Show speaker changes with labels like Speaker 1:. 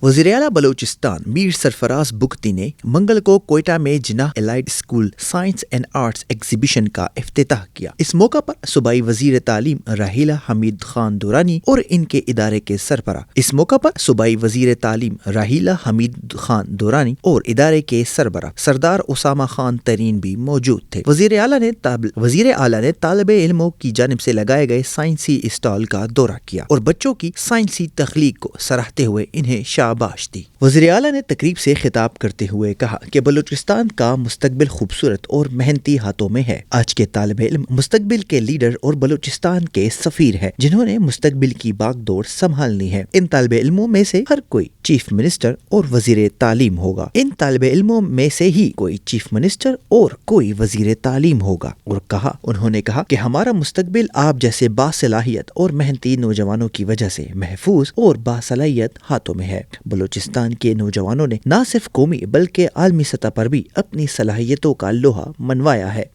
Speaker 1: وزیر اعلیٰ بلوچستان میر سرفراز بگٹی نے منگل کو کوئٹہ میں Jinnah allied school science and arts exhibition کا افتتاح کیا۔ اس موقع پر صوبائی وزیر تعلیم راحیلہ حمید خان دورانی اور ان کے ادارے کے سربراہ سردار اسامہ خان ترین بھی موجود تھے۔ وزیر اعلیٰ نے طالب علموں کی جانب سے لگائے گئے سائنسی اسٹال کا دورہ کیا اور بچوں کی سائنسی تخلیق کو سراہتے ہوئے انہیں شاباش دی۔ وزیر اعلیٰ نے تقریب سے خطاب کرتے ہوئے کہا کہ بلوچستان کا مستقبل خوبصورت اور محنتی ہاتھوں میں ہے۔ آج کے طالب علم مستقبل کے لیڈر اور بلوچستان کے سفیر ہیں جنہوں نے مستقبل کی باغ دوڑ سنبھالنی ہے۔ ان طالب علموں میں سے ہر کوئی چیف منسٹر اور وزیر تعلیم ہوگا۔ ان طالب علموں میں سے ہی کوئی چیف منسٹر اور کوئی وزیر تعلیم ہوگا۔ اور انہوں نے کہا کہ ہمارا مستقبل آپ جیسے باصلاحیت اور محنتی نوجوانوں کی وجہ سے محفوظ اور باصلاحیت ہاتھوں میں ہے۔ بلوچستان کے نوجوانوں نے نہ صرف قومی بلکہ عالمی سطح پر بھی اپنی صلاحیتوں کا لوہا منوایا ہے۔